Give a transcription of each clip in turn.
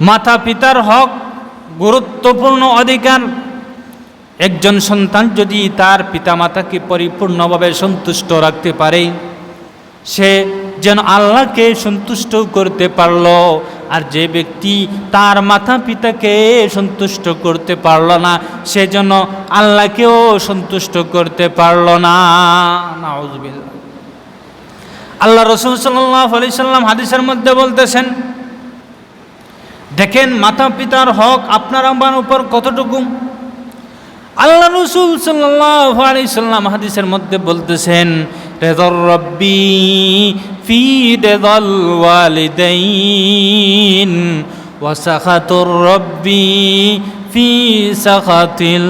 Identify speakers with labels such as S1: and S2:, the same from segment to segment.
S1: মাতা পিতার হক গুরুত্বপূর্ণ অধিকার। একজন সন্তান যদি তার পিতামাতাকে পরিপূর্ণভাবে সন্তুষ্ট রাখতে পারে, সে যেন আল্লাহকে সন্তুষ্ট করতে পারল। আর যে ব্যক্তি তার মাতা পিতাকে সন্তুষ্ট করতে পারল না, সে যেন আল্লাহকেও সন্তুষ্ট করতে পারল না। নাউযুবিল্লাহ। আল্লাহ রাসূল সাল্লাল্লাহু আলাইহি সাল্লাম হাদিসের মধ্যে বলতেছেন, দেখেন মাতা পিতার হক আপনার আমার উপর কতটুকু। আল্লাহ রাসূল সাল্লাল্লাহু আলাইহি সাল্লাম হাদিসের মধ্যে বলতেছেন, রিদার রাব্বি ফি রিদাল ওয়ালিদাইন ওয়া সাখাতুর রাব্বি ফি সাখাতিল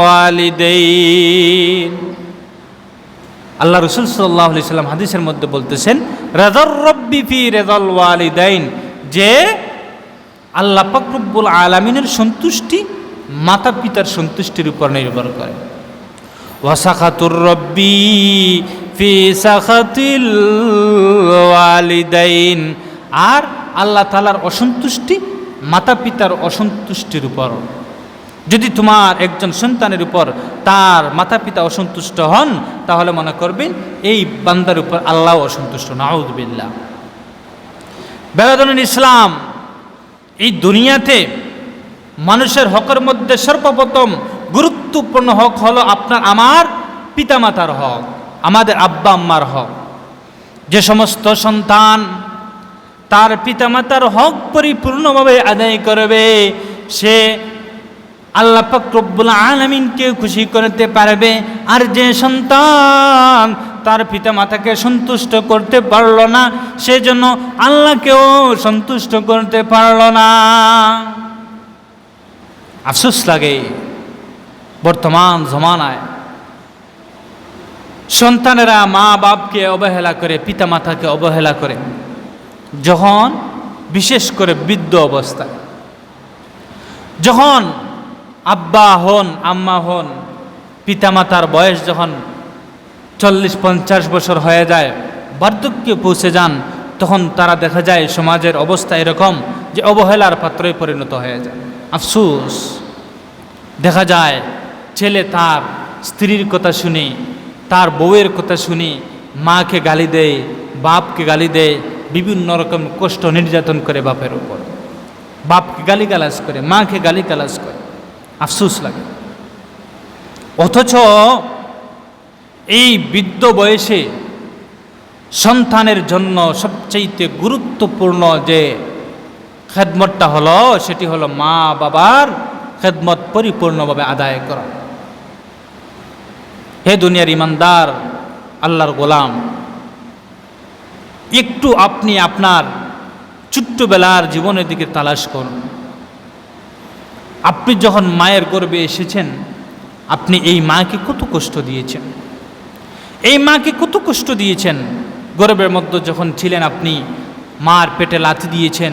S1: ওয়ালিদাইন। আল্লাহ রাসূল সাল্লাল্লাহু আলাইহি সাল্লাম হাদিসের মধ্যে বলতেছেন, রিদার রাব্বি ফি রিদাল ওয়ালিদাইন, যে আল্লাহ পাক রব্বুল আলামিনের সন্তুষ্টি মাতা পিতার সন্তুষ্টির উপর নির্ভর করে। ওয়া সাখাতুর রাব্বি ফি সাখাতিল ওয়ালিদাইন, আর আল্লাহ তাআলার অসন্তুষ্টি মাতা পিতার অসন্তুষ্টির উপর। যদি তোমার একজন সন্তানের উপর তার মাতা পিতা অসন্তুষ্ট হন, তাহলে মনে করবেন এই বান্দার উপর আল্লাহ অসন্তুষ্ট। নাউযুবিল্লাহ। বেরাদরুল ইসলাম, এই দুনিয়াতে মানুষের হকের মধ্যে সর্বপ্রথম গুরুত্বপূর্ণ হক হলো আপনার আমার পিতামাতার হক, আমাদের আব্বা আম্মার হক। যে সমস্ত সন্তান তার পিতামাতার হক পরিপূর্ণভাবে আদায় করবে, সে আল্লাহ পাক রব্বুল আলামিনকে খুশি করতে পারবে। আর যে সন্তান তার পিতামাতাকে সন্তুষ্ট করতে পারল না, সেজন্য আল্লাহকেও সন্তুষ্ট করতে পারল না। আফসোস লাগে বর্তমান জমানায় সন্তানেরা মা বাপকে অবহেলা করে, পিতামাতাকে অবহেলা করে, যখন বিশেষ করে বৃদ্ধ অবস্থায়, যখন আব্বা হন আম্মা হন, পিতামাতার বয়স যখন 40-50 বছর হয়ে যায়, বার্ধক্যে পৌঁছে যান, তখন তারা দেখা যায় সমাজের অবস্থা এরকম যে অবহেলার পাত্রে পরিণত হয়ে যায়। আফসোস, দেখা যায় ছেলে তার স্ত্রীর কথা শুনে, তার বউয়ের কথা শুনে মাকে গালি দেয়, বাপকে গালি দেয়, বিভিন্ন রকম কষ্ট নির্যাতন করে বাপের উপর, বাপকে গালিগালাজ করে, মাকে গালিগালাজ করে। আফসোস লাগে। অথচ এই বৃদ্ধ বয়সে সন্তানের জন্য সবচেয়ে গুরুত্বপূর্ণ যে খেদমতটা হলো, সেটি হলো মা বাবার খেদমত পরিপূর্ণভাবে আদায় করা। হে দুনিয়ার ইমানদার আল্লাহর গোলাম, একটু আপনি আপনার ছোট্টবেলার জীবনের দিকে তালাশ করুন। আপনি যখন মায়ের গর্ভে এসেছেন, আপনি এই মাকে কত কষ্ট দিয়েছেন, এই মাকে কত কষ্ট দিয়েছেন। গর্ভের মধ্যে যখন ছিলেন, আপনি মার পেটে লাথি দিয়েছেন,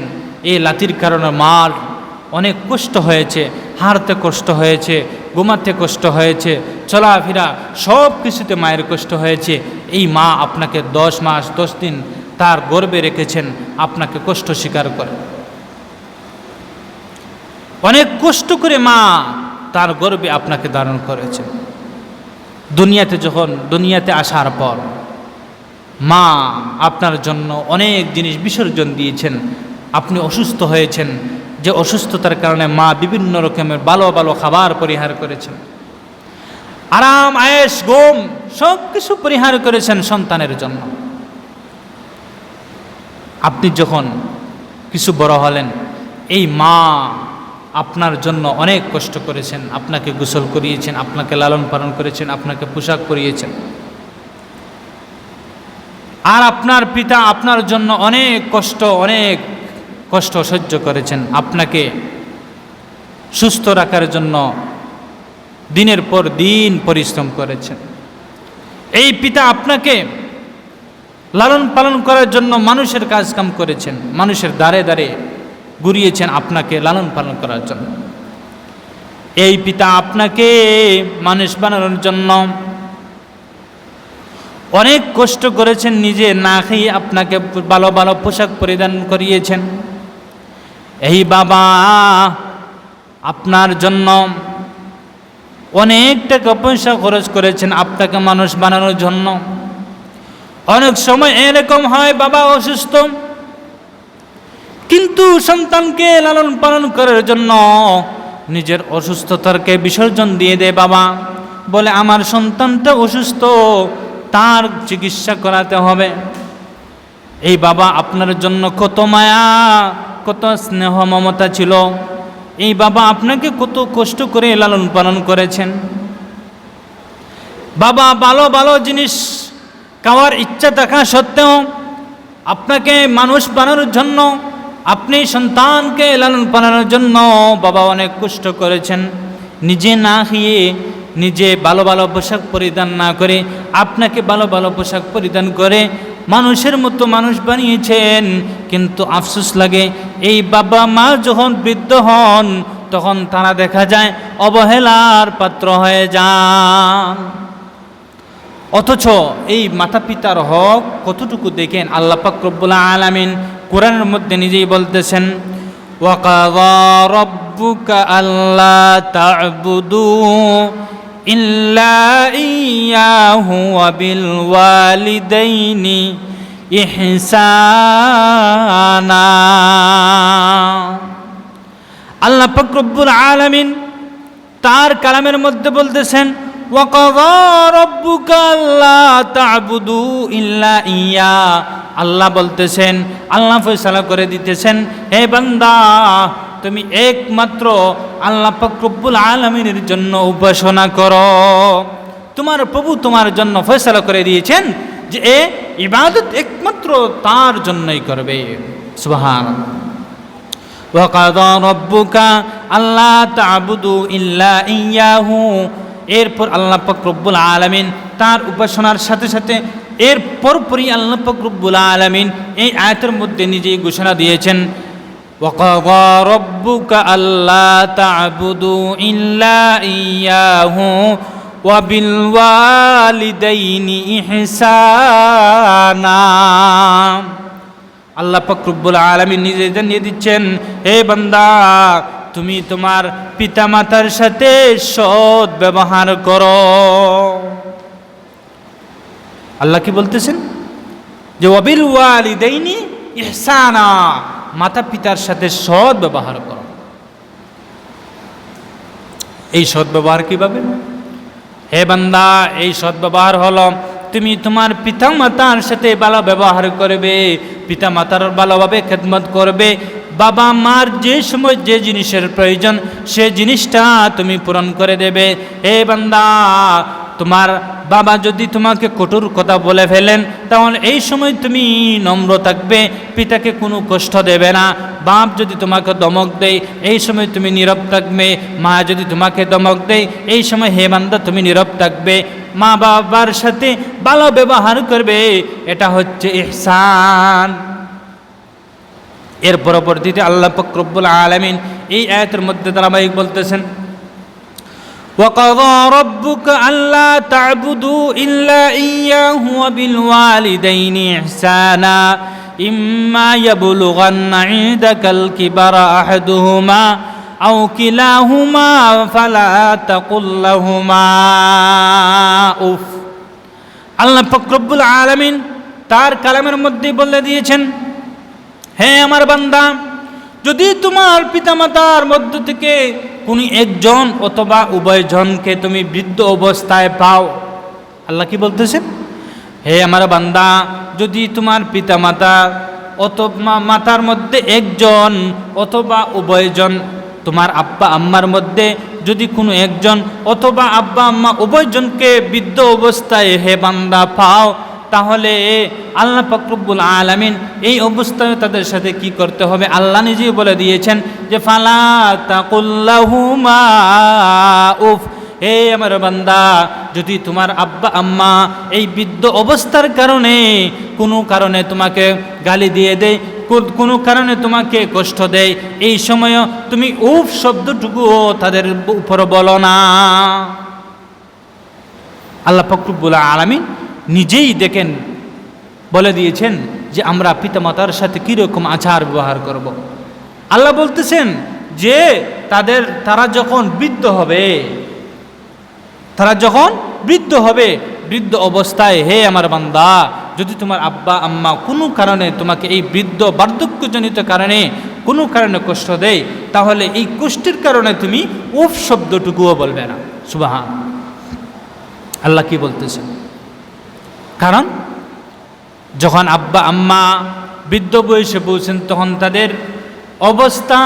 S1: এই লাথির কারণে মার অনেক কষ্ট হয়েছে, হাঁটতে কষ্ট হয়েছে, ঘুমাতে কষ্ট হয়েছে, চলাফেরা সব কিছুতে মায়ের কষ্ট হয়েছে। এই মা আপনাকে 10 মাস 10 দিন তার গর্ভে রেখেছেন, আপনাকে কষ্ট স্বীকার করে, অনেক কষ্ট করে মা তার গর্ভে আপনাকে ধারণ করেছে। দুনিয়াতে আসার পর মা আপনার জন্য অনেক জিনিস বিসর্জন দিয়েছেন। আপনি অসুস্থ হয়েছেন, যে অসুস্থতার কারণে মা বিভিন্ন রকমের ভালো ভালো খাবার পরিহার করেছেন, আরাম আয়েশ ঘুম সব কিছু পরিহার করেছেন সন্তানের জন্য। আপনি যখন কিছু বড় হলেন, এই মা আপনার জন্য অনেক কষ্ট করেছেন, আপনাকে গোসল করিয়েছেন, আপনাকে লালন পালন করেছেন, আপনাকে পোশাক পরিয়েছেন। আর আপনার পিতা আপনার জন্য অনেক কষ্ট সহ্য করেছেন, আপনাকে সুস্থ রাখার জন্য দিনের পর দিন পরিশ্রম করেছেন। এই পিতা আপনাকে লালন পালন করার জন্য মানুষের কাজ কাম করেছেন, মানুষের দ্বারে দ্বারে ঘুরিয়েছেন আপনাকে লালন পালন করার জন্য। এই পিতা আপনাকে মানুষ বানানোর জন্য অনেক কষ্ট করেছেন, নিজে না খেয়ে আপনাকে ভালো ভালো পোশাক পরিধান করিয়েছেন। এই বাবা আপনার জন্য অনেক টাকা পয়সা খরচ করেছেন আপনাকে মানুষ বানানোর জন্য। অনেক সময় এরকম হয় বাবা অসুস্থ, কিন্তু সন্তানকে লালন পালন করার জন্য নিজের অসুস্থতাকে বিসর্জন দিয়ে দেয় বাবা, বলে আমার সন্তানটা অসুস্থ, তার চিকিৎসা করাতে হবে। এই বাবা আপনার জন্য কত মায়া, কত স্নেহ মমতা ছিল। এই বাবা আপনাকে কত কষ্ট করে লালন পালন করেছেন। বাবা ভালো ভালো জিনিস খাওয়ার ইচ্ছা থাকা সত্ত্বেও আপনাকে মানুষ বানানোর জন্য, আপনি সন্তানকে লালন পালনের জন্য বাবা অনেক কষ্ট করেছেন। নিজে না খেয়ে, নিজে ভালো ভালো পোশাক পরিধান না করে, আপনাকে ভালো ভালো পোশাক পরিধান করে মানুষের মতো মানুষ বানিয়েছেন। কিন্তু আফসোস লাগে, এই বাবা মা যখন বৃদ্ধ হন তখন তারা দেখা যায় অবহেলার পাত্র হয়ে যান। অথচ এই মাতা পিতার হক কতটুকু দেখেন আল্লাহ পাক রব্বুল আলামিন কোরআনের মধ্যে নিজেই বলতেছেন, ওয়াকাযা রাব্বুকা আল্লা তা'বুদু ইল্লা ইয়্যাহু ওয়া বিল ওয়ালিদাইনি ইহসানা। আল্লাহ পাক রব্বুল আলামিন তার কালামের মধ্যে বলতেছেন, ওয়াকাযা রাব্বুকা আল্লা তা'বুদু ইল্লা ইয়্যা। আল্লাহ বলতেছেন, আল্লাহ ফয়সালা করে দিতেছেন, হে বান্দা তুমি একমাত্র আল্লাহ পাক রব্বুল আলামিনের জন্য উপাসনা করো। তোমার প্রভু তোমার জন্য ফয়সালা করে দিয়েছেন যে এ ইবাদত একমাত্র তার জন্যই করবে। সুবহানাল্লাহ। ওয়াকাযা রাব্বুকা আল্লা তা'বুদু ইল্লা ইয়্যাহু। এরপর আল্লাহ পাক রব্বুল আলামিন তার উপাসনার সাথে সাথে এর পরপরই আল্লাহ পাক রব্বুল আলামিন এই আয়াতের মধ্যে নিজেই ঘোষণা দিয়েছেন, ওয়াকাযা রাব্বুকা আল্লা তা'বুদু ইল্লা ইয়্যাহু ওয়া বিল ওয়ালিদাইনি ইহসানা। আল্লাহ পাক রব্বুল আলামিন নিজে জানিয়ে দিচ্ছেন, হে বান্দা তুমি তোমার পিতামাতার সাথে সৎ ব্যবহার করো। আল্লাহ কি বলতেছেন যে ওয়াবিল ওয়ালিদাইনি ইহসানা, মাতা পিতার সাথে সৎ ব্যবহার করো। এই সৎ ব্যবহার কিভাবে? হে বান্দা, এই সৎ ব্যবহার হলো তুমি তোমার পিতা মাতার সাথে ভালো ব্যবহার করবে, পিতা মাতার ভালোভাবে খেদমত করবে। বাবা মার যে সময় যে জিনিসের প্রয়োজন সে জিনিসটা তুমি পূরণ করে দেবে। হে বান্দা, তোমার বাবা যদি তোমাকে কঠোর কথা বলে ফেলেন তাহলে এই সময় তুমি নম্র থাকবে, পিতাকে কোনো কষ্ট দেবে না। বাপ যদি তোমাকে ধমক দেয় এই সময় তুমি নীরব থাকবে। মা যদি তোমাকে ধমক দেয় এই সময় হে বান্দা তুমি নীরব থাকবে। মা বাবার সাথে ভালো ব্যবহার করবে, এটা হচ্ছে ইহসান। এর পরবর্তীতে আল্লাহ পাক রব্বুল আলামিন এই আয়াতের মধ্যে ধারাবাহিক বলতেছেন, ওয়াকাযা রাব্বুকা আল্লা তা'বুদু ইল্লা ইয়্যাহু ওয়া বিল ওয়ালিদাইনি ইহসানা ইম্মা ইয়াবলুগান্না ইনদাকাল কিবারা আহাদুহুমা আও কিলাহুমা ফালা তাকুল লাহুমা উফ। আল্লাহ পাক রব্বুল আলামিন তার কালামের মধ্যে বলে দিয়েছেন, হে আমার বান্দা, যদি তোমার পিতামাতার মধ্য থেকে কোনো একজন অথবা উভয়জনকে তুমি বৃদ্ধ অবস্থায় পাও। আল্লাহ কি বলতেছেন, হে আমার বান্দা, যদি তোমার পিতামাতা অথবা মাতার মধ্যে একজন অথবা উভয়জন, তোমার আব্বা আম্মার মধ্যে যদি কোনো একজন অথবা আব্বা আম্মা উভয়জনকে বৃদ্ধ অবস্থায় হে বান্দা পাও, তাহলে আল্লাহ পাক রব্বুল আলামিন এই অবস্থায় তাদের সাথে কি করতে হবে আল্লাহ নিজেই বলে দিয়েছেন যে ফালা তাকুল লাহুমা উফ। হে আমার বান্দা, যদি তোমার আব্বা আম্মা এই বৃদ্ধ অবস্থার কারণে কোনো কারণে তোমাকে গালি দিয়ে দেয়, কোনো কারণে তোমাকে কষ্ট দেয়, এই সময় তুমি উফ শব্দটুকুও তাদের উপর বলো না। আল্লাহ পাক রব্বুল আলামিন নিজেই দেখেন বলে দিয়েছেন যে আমরা পিতামাতার সাথে কীরকম আচার ব্যবহার করব। আল্লাহ বলতেছেন যে তারা যখন বৃদ্ধ হবে বৃদ্ধ অবস্থায়, হে আমার বান্দা, যদি তোমার আব্বা আম্মা কোনো কারণে তোমাকে এই বার্ধক্যজনিত কারণে কোনো কারণে কষ্ট দেয়, তাহলে এই কষ্টের কারণে তুমি উফ শব্দটুকুও বলবে না। সুবহান আল্লাহ কি বলতেছেন? কারণ যখন আব্বা আম্মা বৃদ্ধ বয়সে পৌঁছেন তখন তাদের অবস্থা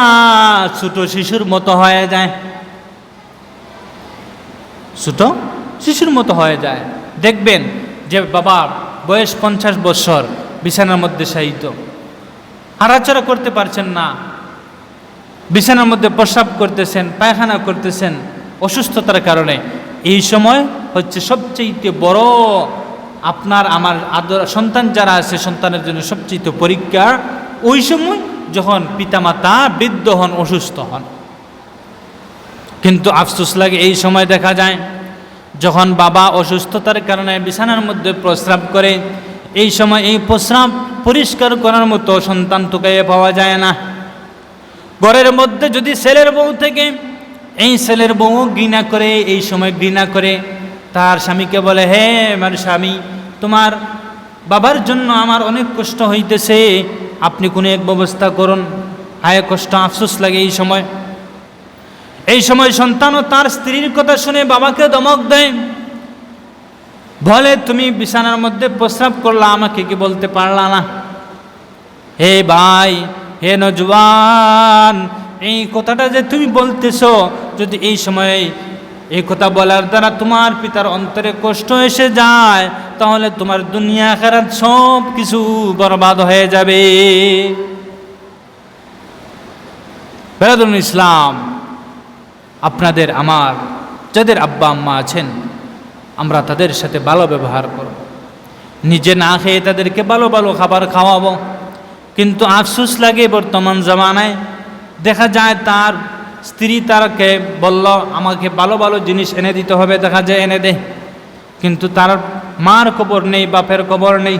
S1: ছোট শিশুর মতো হয়ে যায়, ছোট শিশুর মতো হয়ে যায়। দেখবেন যে বাবা বয়স 50 বছর, বিছানার মধ্যে শায়িত, হাঁটাচলা করতে পারছেন না, বিছানার মধ্যে প্রস্রাব করতেছেন, পায়খানা করতেছেন অসুস্থতার কারণে। এই সময় হচ্ছে সবচেয়ে বড় আপনার আমার সন্তান যারা আছে সন্তানের জন্য সবচেয়ে পরীক্ষা ওই সময়, যখন পিতামাতা বৃদ্ধ হন, অসুস্থ হন। কিন্তু আফসোস লাগে এই সময় দেখা যায় যখন বাবা অসুস্থতার কারণে বিছানার মধ্যে প্রস্রাব করে, এই সময় এই প্রস্রাব পরিষ্কার করার মতো সন্তান তোকে পাওয়া যায় না। ঘরের মধ্যে যদি ছেলের বউ থেকে, এই ছেলের বউ ঘৃণা করে, এই সময় ঘৃণা করে তার স্বামীকে বলে, হে আমার স্বামী, তোমার বাবার জন্য আমার অনেক কষ্ট হইতেছে, আপনি কোনো এক ব্যবস্থা করুন। হায় কষ্ট, আফসোস লাগে এই সময় সন্তানও তার স্ত্রীর কথা শুনে বাবাকে ধমক দেয়, বলে তুমি বিছানার মধ্যে প্রস্রাব করলা, আমাকে কি বলতে পারলা না? হে ভাই, হে নজওয়ান, এই কথাটা যে তুমি বলতেছো, যদি এই সময়ে এই কথা বলার দ্বারা তোমার পিতার অন্তরে কষ্ট এসে যায়, তাহলে তোমার দুনিয়া আখিরাত সব কিছু বরবাদ হয়ে যাবে। বেরাদুল ইসলাম, আপনাদের আমার যাদের আব্বা আম্মা আছেন, আমরা তাদের সাথে ভালো ব্যবহার করব, নিজে না খেয়ে তাদেরকে ভালো ভালো খাবার খাওয়াবো। কিন্তু আফসোস লাগে বর্তমান জামানায় দেখা যায় তার স্ত্রী তারকে বলল আমাকে ভালো ভালো জিনিস এনে দিতে হবে, দেখা যায় এনে দেয়, কিন্তু তার মার খবর নেই, বাপের খবর নেই।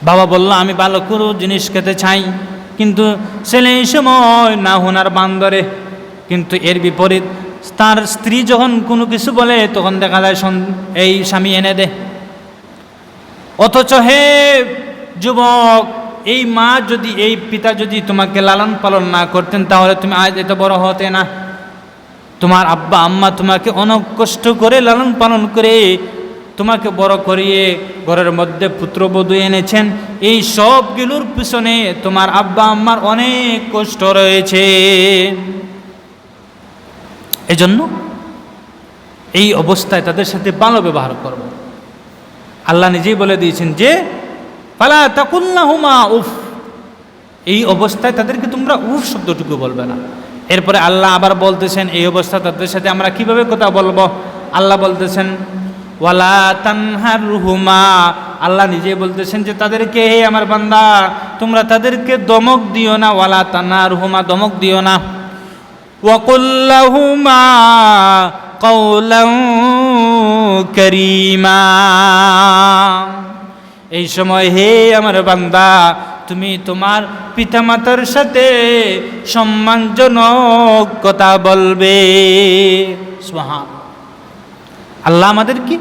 S1: বাবা বলল আমি ভালো করে জিনিস খেতে চাই, কিন্তু ছেলে এই সময় না হোনার বান্দরে। কিন্তু এর বিপরীত তার স্ত্রী যখন কোনো কিছু বলে তখন দেখা যায় এই স্বামী এনে দেয়। অথচ হে যুবক, এই মা যদি, এই পিতা যদি তোমাকে লালন পালন না করতেন, তাহলে তুমি আজ এত বড় হতে না। তোমার আব্বা আম্মা তোমাকে অনেক কষ্ট করে লালন পালন করে তোমাকে বড় করিয়ে ঘরের মধ্যে পুত্রবধূ এনেছেন। এই সবগুলোর পিছনে তোমার আব্বা আম্মার অনেক কষ্ট রয়েছে। এজন্য এই অবস্থায় তাদের সাথে ভালো ব্যবহার করব। আল্লাহ নিজেই বলে দিয়েছেন যে ফালা তাকুল লাহুমা উফ, এই অবস্থায় তাদেরকে তোমরা উফ শব্দটুকু বলবে না। এরপরে আল্লাহ আবার বলতেছেন এই অবস্থা তাদের সাথে আমরা কিভাবে কথা বলবো। আল্লাহ বলতেছেন ওয়ালা তানহারহুমা, আল্লাহ নিজেই বলতেছেন যে তাদেরকে, হে আমার বান্দা, তোমরা তাদেরকে দমক দিও না। ওয়ালা তানহারহুমা, দমক দিও না। ওয়াকুল লাহুমা কাওলান কারীমা, এই সময় হে আমার বান্দা, তুমি তোমার পিতামাতার সাথে সম্মানজনক কথা বলবে। সুবহান আল্লাহ আমাদেরকে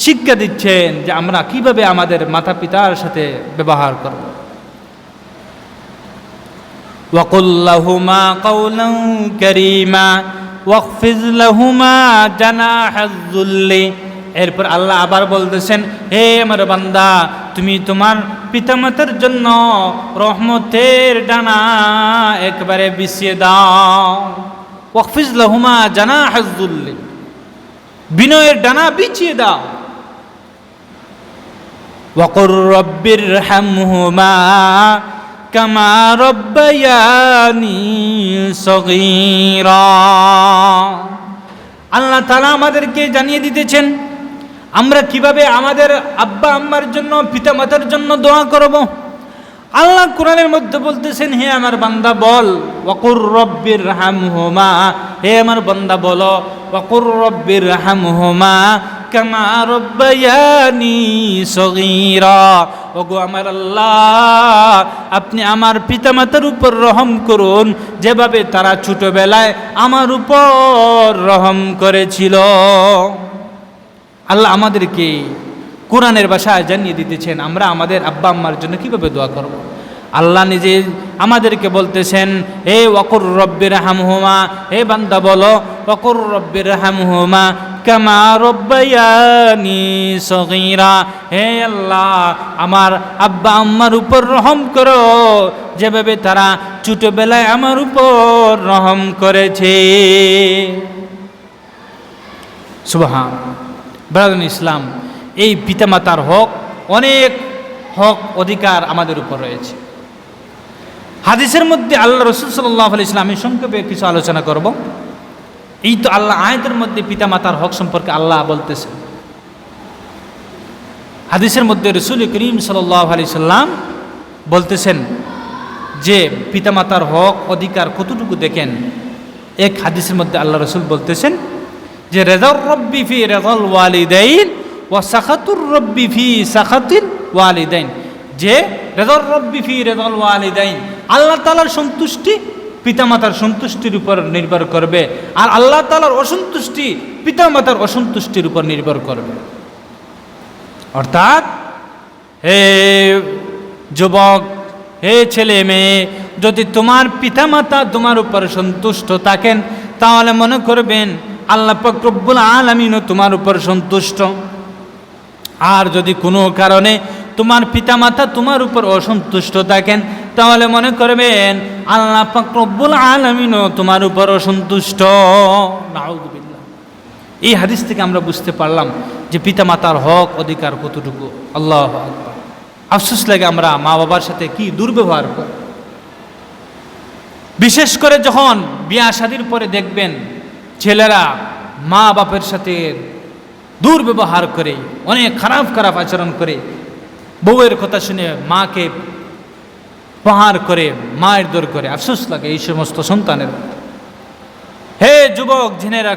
S1: শিক্ষা দিচ্ছেন যে আমরা কিভাবে আমাদের মাতা পিতার সাথে ব্যবহার করব। ওয়াকুল লাহুমা কাওলান কারীমা ওয়াখফিজ লাহুমা জানাহাজ যুল্লি, এরপর আল্লাহ আবার বলতেছেন হে আমার বান্দা, তুমি তোমার পিতামাতার জন্য রহমতের ডানা একবারে বিছিয়ে দাও। ওয়াখফিজ লাহুমা জানাহাজ যুল্লি, বিনয়ের ডানা বিছিয়ে দাও। ওয়াকুর রব্বিরহামহুমা কামা রব্বায়ানি সগীরা, আল্লাহ তাআলা আমাদেরকে জানিয়ে দিতেছেন আমরা কিভাবে আমাদের আব্বা আম্মার জন্য, পিতামাতার জন্য দোয়া করব। আল্লাহ কোরআনের মধ্যে বলতেছেন হে আমার বান্দা বল ওয়াকুর রব্বিরহামহুমা, হে আমার বান্দা বলো ওয়াকুর রব্বিরহামহুমা কামা রাব্বায়ানি সগীরা। ওগো আমার আল্লাহ, আপনি আমার পিতামাতার উপর রহম করুন যেভাবে তারা ছোটবেলায় আমার উপর রহম করেছিল। আল্লাহ আমাদেরকে কোরআনের ভাষায় জানিয়ে দিতেছেন আমরা আমাদের আব্বা আম্মার জন্য কিভাবে দোয়া করব। আল্লাহ নিজে আমাদেরকে বলতেছেন, হে ওয়াকুর রব্বির হামহুমা, হে বান্দা বলো ওয়াকুর রব্বির হামহুমা কামা রব্বায়ানি সগীরা। হে আল্লাহ, আমার আব্বা আম্মার উপর রহম করো যেভাবে তারা ছোটবেলায় আমার উপর রহম করেছে। সুবহানাল্লাহ। ব্রাদার ইসলাম, এই পিতামাতার হক, অনেক হক অধিকার আমাদের উপর রয়েছে। হাদিসের মধ্যে আল্লাহ রাসূল সাল্লাল্লাহু আলাইহি ওয়াসাল্লাম, আমি সংক্ষেপে কিছু আলোচনা করব। এই তো আল্লাহ আয়াতের মধ্যে পিতামাতার হক সম্পর্কে আল্লাহ বলতেছেন। হাদিসের মধ্যে রাসূল করিম সাল্লাল্লাহু আলাইহি ওয়াসাল্লাম বলতেছেন যে পিতামাতার হক অধিকার কতটুকু দেখেন। এক হাদিসের মধ্যে আল্লাহ রাসূল বলতেছেন যে রেজাউর রব্বি ফি রেজাল ওয়ালিদাইন ওয়া সাখাতুর রব্বি ফি সাখাতিল ওয়ালিদাইন। যে রেজাউর রব্বি ফি রেজাল ওয়ালিদাইন, আল্লাহ তাআলার সন্তুষ্টি পিতামাতার সন্তুষ্টির উপর নির্ভর করবে, আর আল্লাহ তাআলার অসন্তুষ্টি পিতামাতার অসন্তুষ্টির উপর নির্ভর করবে। অর্থাৎ হে যুবক, হে ছেলে মেয়ে, যদি তোমার পিতামাতা তোমার উপর সন্তুষ্ট থাকেন তাহলে মনে করবেন আল্লাহ পাক রব্বুল আলামিনও তোমার উপর সন্তুষ্ট। আর যদি কোনো কারণে তোমার পিতামাতা তোমার উপর অসন্তুষ্ট থাকেন তাহলে মনে করবেন আল্লাহ পাক রব্বুল আলামিনও তোমার উপর অসন্তুষ্ট। নাউযুবিল্লাহ। এই হাদিস থেকে আমরা বুঝতে পারলাম যে পিতামাতার হক অধিকার কতটুকু। আল্লাহু আকবার। আফসোস লাগে আমরা মা বাবার সাথে কি দুর্ব্যবহার করি। বিশেষ করে যখন বিয়া শাদীর পরে দেখবেন ছেলেরা মা বাপের সাথে দুর্ব্যবহার করে, অনেক খারাপ খারাপ আচরণ করে, বউয়ের কথা শুনে মাকে প্রহার করে, মায়ের দর করে। আফসোস লাগে এই সমস্ত সন্তানের। হে যুবক, জেনে রাখ